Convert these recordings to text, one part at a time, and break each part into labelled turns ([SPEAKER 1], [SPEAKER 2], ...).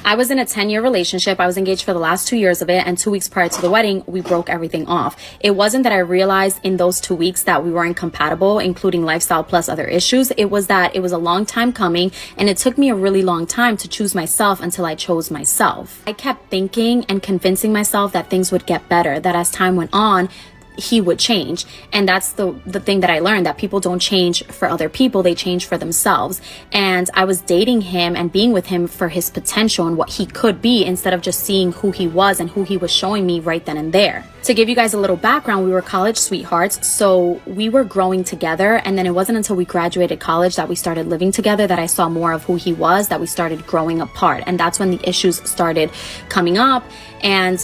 [SPEAKER 1] I was in a 10-year relationship. I was engaged for the last 2 years of it, and 2 weeks prior to the wedding, we broke everything off. It wasn't that I realized in those 2 weeks that we weren't compatible, including lifestyle plus other issues. It was that it was a long time coming, and it took me a really long time to choose myself until I chose myself. I kept thinking and convincing myself that things would get better, that as time went on, he would change. And that's the thing that I learned, that people don't change for other people, they change for themselves. And I was dating him and being with him for his potential and what he could be, instead of just seeing who he was and who he was showing me right then and there. To give you guys a little background, we were college sweethearts, so we were growing together. And then it wasn't until we graduated college that we started living together that I saw more of who he was, that we started growing apart. And that's when the issues started coming up. And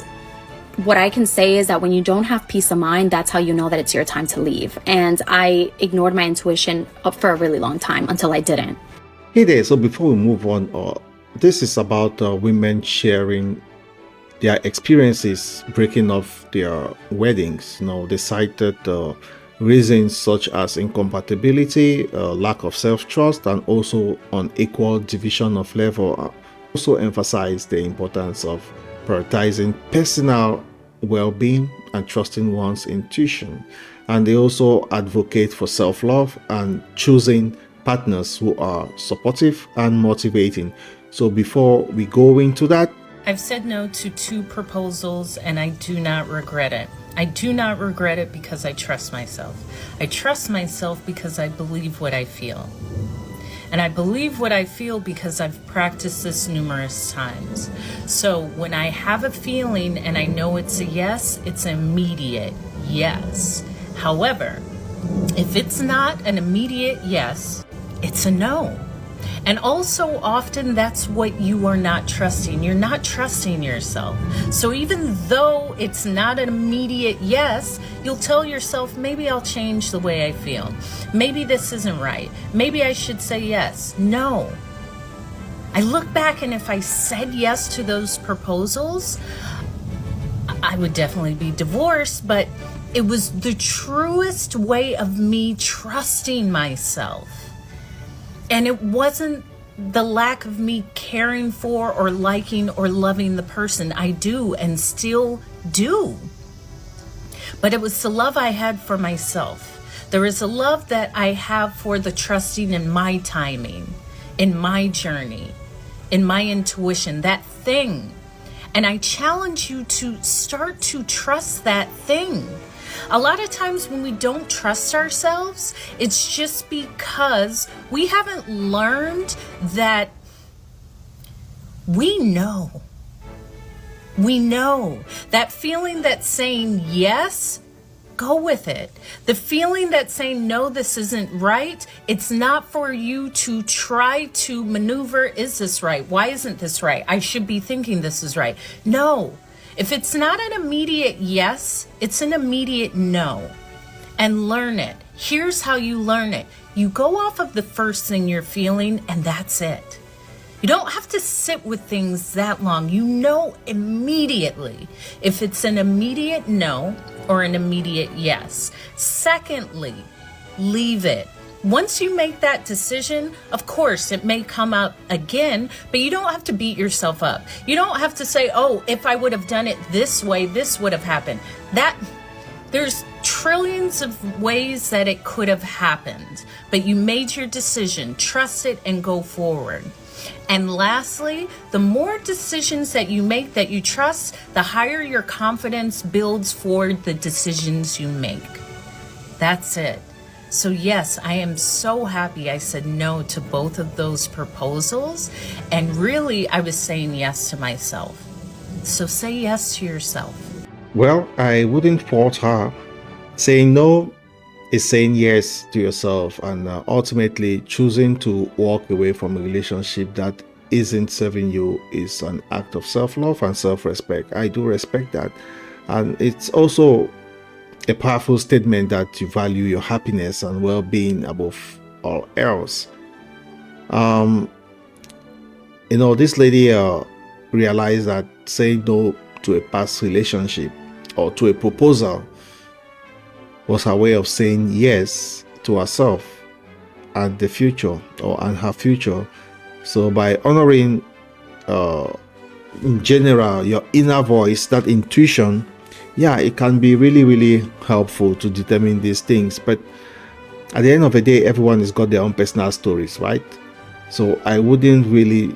[SPEAKER 1] what I can say is that when you don't have peace of mind, that's how you know that it's your time to leave. And I ignored my intuition for a really long time until I didn't.
[SPEAKER 2] Hey there, so before we move on, this is about women sharing their experiences breaking off their weddings. They cited reasons such as incompatibility, lack of self-trust, and also unequal division of labor. Also emphasize the importance of prioritizing personal well-being and trusting one's intuition. And they also advocate for self-love and choosing partners who are supportive and motivating. So before we go into that,
[SPEAKER 3] I've said no to 2 proposals and I do not regret it. I do not regret it because I trust myself. I trust myself because I believe what I feel. And I believe what I feel because I've practiced this numerous times. So when I have a feeling and I know it's a yes, it's an immediate yes. However, if it's not an immediate yes, it's a no. And also often that's what you are not trusting. You're not trusting yourself. So even though it's not an immediate yes, you'll tell yourself, maybe I'll change the way I feel. Maybe this isn't right. Maybe I should say yes. No. I look back, and if I said yes to those proposals, I would definitely be divorced, but it was the truest way of me trusting myself. And it wasn't the lack of me caring for or liking or loving the person. I do and still do. But it was the love I had for myself. There is a love that I have for the trusting in my timing, in my journey, in my intuition, that thing. And I challenge you to start to trust that thing. A lot of times when we don't trust ourselves, it's just because we haven't learned that we know. We know that feeling that's saying yes, go with it. The feeling that's saying no, this isn't right, it's not for you to try to maneuver, is this right? Why isn't this right? I should be thinking this is right. No. If it's not an immediate yes, it's an immediate no. And learn it. Here's how you learn it. You go off of the first thing you're feeling, and that's it. You don't have to sit with things that long. You know immediately if it's an immediate no or an immediate yes. Secondly, leave it. Once you make that decision, of course, it may come up again, but you don't have to beat yourself up. You don't have to say, oh, if I would have done it this way, this would have happened. There's trillions of ways that it could have happened, but you made your decision. Trust it and go forward. And lastly, the more decisions that you make that you trust, the higher your confidence builds for the decisions you make. That's it. So yes, I am so happy I said no to both of those proposals. And really, I was saying yes to myself. So say yes to yourself.
[SPEAKER 2] well, I wouldn't fault her. Saying no is saying yes to yourself, and ultimately choosing to walk away from a relationship that isn't serving you is an act of self-love and self-respect. I do respect that. And it's also a powerful statement that you value your happiness and well-being above all else. This lady realized that saying no to a past relationship or to a proposal was her way of saying yes to herself and the future, and her future. So by honoring in general, your inner voice, that intuition, yeah, it can be really, really helpful to determine these things. But at the end of the day, everyone has got their own personal stories, right? So I wouldn't really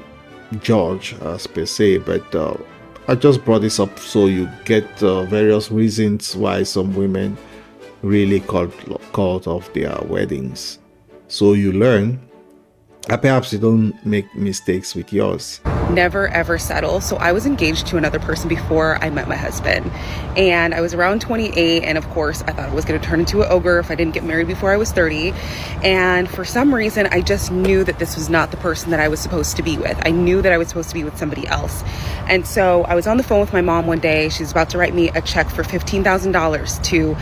[SPEAKER 2] judge per se, but I just brought this up so you get various reasons why some women really called off their weddings. So you learn, and perhaps you don't make mistakes with yours.
[SPEAKER 4] Never ever settle. So I was engaged to another person before I met my husband, and I was around 28, and of course I thought it was going to turn into an ogre if I didn't get married before I was 30. And for some reason I just knew that this was not the person that I was supposed to be with. I knew that I was supposed to be with somebody else. And so I was on the phone with my mom one day. She's about to write me a check for $15,000 to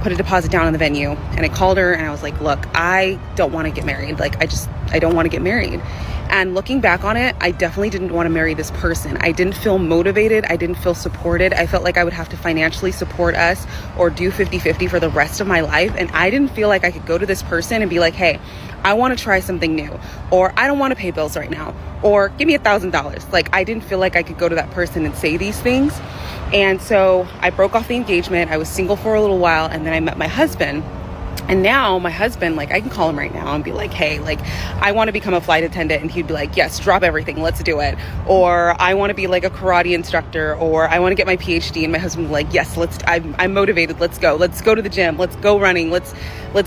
[SPEAKER 4] put a deposit down on the venue. And I called her and I was like, look, I don't want to get married. Like, I don't want to get married. And looking back on it, I definitely didn't want to marry this person. I didn't feel motivated. I didn't feel supported. I felt like I would have to financially support us or do 50-50 for the rest of my life. And I didn't feel like I could go to this person and be like, hey, I want to try something new, or I don't want to pay bills right now, or give me $1,000. Like, I didn't feel like I could go to that person and say these things. And so I broke off the engagement. I was single for a little while, and then I met my husband. And now my husband, like, I can call him right now and be like, hey, like, I want to become a flight attendant. And he'd be like, yes, drop everything. Let's do it. Or I want to be like a karate instructor, or I want to get my PhD. And my husband would be like, yes, I'm motivated. Let's go. Let's go to the gym. Let's go running. Let's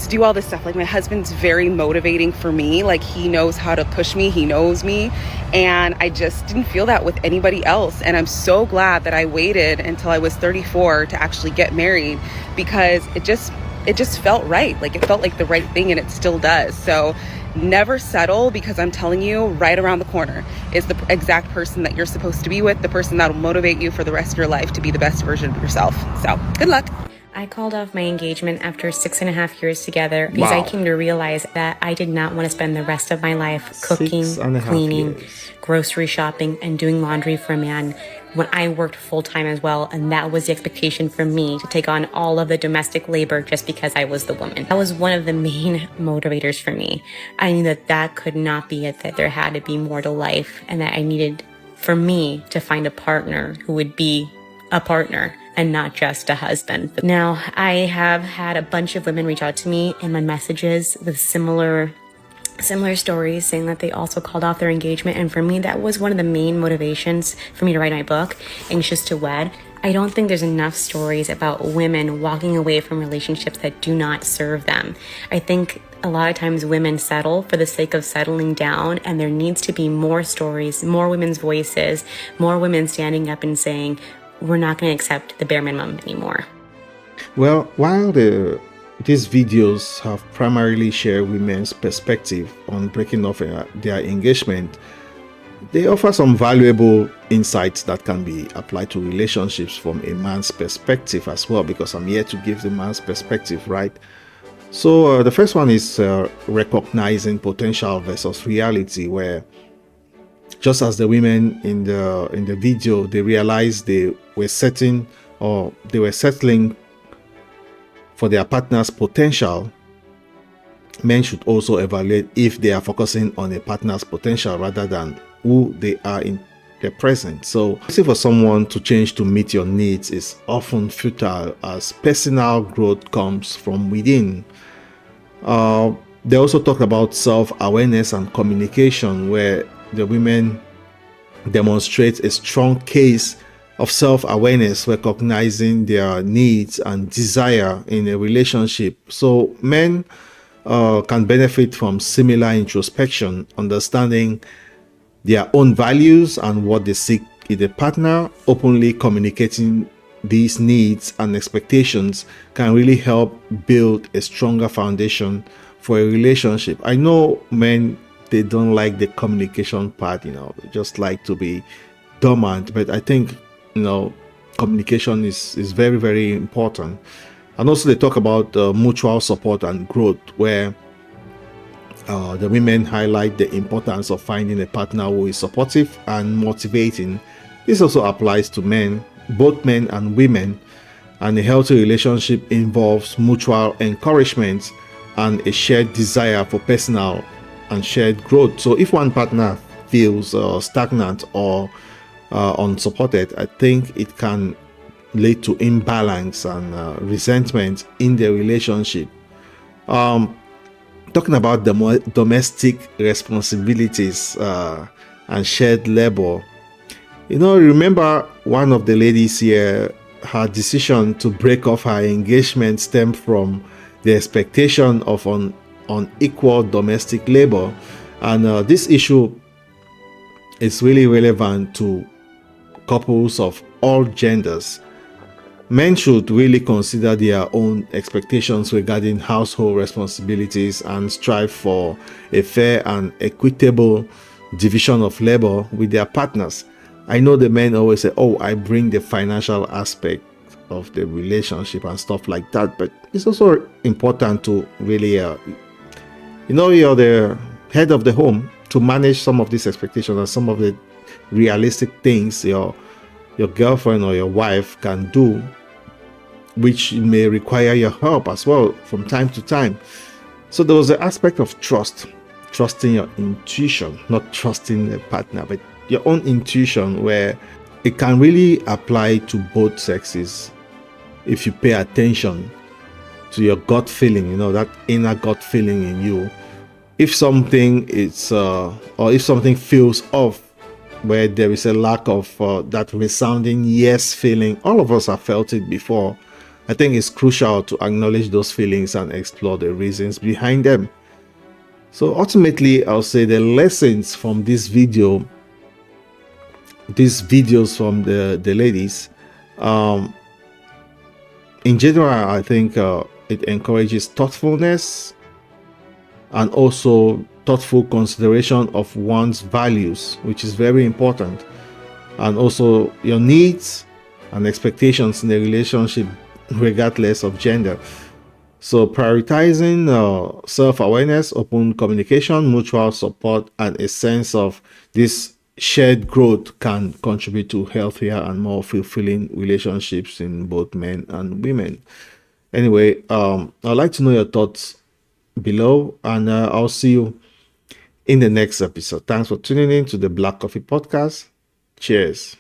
[SPEAKER 4] do all this stuff. Like, my husband's very motivating for me. Like, he knows how to push me. He knows me. And I just didn't feel that with anybody else. And I'm so glad that I waited until I was 34 to actually get married, because it just felt right. Like, it felt like the right thing, and it still does. So never settle, because I'm telling you, right around the corner is the exact person that you're supposed to be with, the person that will motivate you for the rest of your life to be the best version of yourself. So good luck.
[SPEAKER 5] I called off my engagement after 6.5 years together because I came to realize that I did not want to spend the rest of my life cooking, cleaning, grocery shopping, and doing laundry for a man when I worked full-time as well. And that was the expectation for me, to take on all of the domestic labor just because I was the woman. That was one of the main motivators for me. I knew that that could not be it, that there had to be more to life, and that I needed for me to find a partner who would be a partner and not just a husband. But now I have had a bunch of women reach out to me in my messages with similar stories, saying that they also called off their engagement. And for me, that was one of the main motivations for me to write my book, Anxious to Wed. I don't think there's enough stories about women walking away from relationships that do not serve them. I think a lot of times women settle for the sake of settling down, and there needs to be more stories, more women's voices, more women standing up and saying, we're not going to accept the bare minimum anymore.
[SPEAKER 2] Well, while these videos have primarily shared women's perspective on breaking off their engagement, they offer some valuable insights that can be applied to relationships from a man's perspective as well, because I'm here to give the man's perspective, right? So the first one is recognizing potential versus reality, where just as the women in the video, they realized they were settling for their partner's potential, men should also evaluate if they are focusing on a partner's potential rather than who they are in the present. So waiting for someone to change to meet your needs is often futile, as personal growth comes from within. They also talk about self-awareness and communication, where the women demonstrate a strong case of self-awareness, recognizing their needs and desire in a relationship. So men can benefit from similar introspection, understanding their own values and what they seek in a partner. Openly communicating these needs and expectations can really help build a stronger foundation for a relationship. I know men, they don't like the communication part, they just like to be dormant, but I think communication is very, very important. And also they talk about mutual support and growth, where the women highlight the importance of finding a partner who is supportive and motivating. This also applies to men, both men and women, and a healthy relationship involves mutual encouragement and a shared desire for personal and shared growth. So if one partner feels stagnant or unsupported, I think it can lead to imbalance and resentment in the relationship. Talking about the domestic responsibilities and shared labor, remember one of the ladies here, her decision to break off her engagement stemmed from the expectation of unequal domestic labor. And this issue is really relevant to couples of all genders. Men should really consider their own expectations regarding household responsibilities and strive for a fair and equitable division of labor with their partners. I know the men always say, oh, I bring the financial aspect of the relationship and stuff like that, but it's also important to really, you're the head of the home, to manage some of these expectations and some of the realistic things your girlfriend or your wife can do, which may require your help as well from time to time. So there was the aspect of trusting your intuition, not trusting the partner, but your own intuition, where it can really apply to both sexes if you pay attention to your gut feeling, that inner gut feeling in you. If something is or if something feels off, where there is a lack of that resounding yes feeling, all of us have felt it before. I think it's crucial to acknowledge those feelings and explore the reasons behind them. So ultimately, I'll say the lessons from this video, these videos from the ladies, in general, I think it encourages thoughtfulness and also thoughtful consideration of one's values, which is very important, and also your needs and expectations in a relationship, regardless of gender. So prioritizing self-awareness, open communication, mutual support, and a sense of this shared growth can contribute to healthier and more fulfilling relationships in both men and women. Anyway, I'd like to know your thoughts below, and I'll see you in the next episode. Thanks for tuning in to the Black Coffee Podcast. Cheers.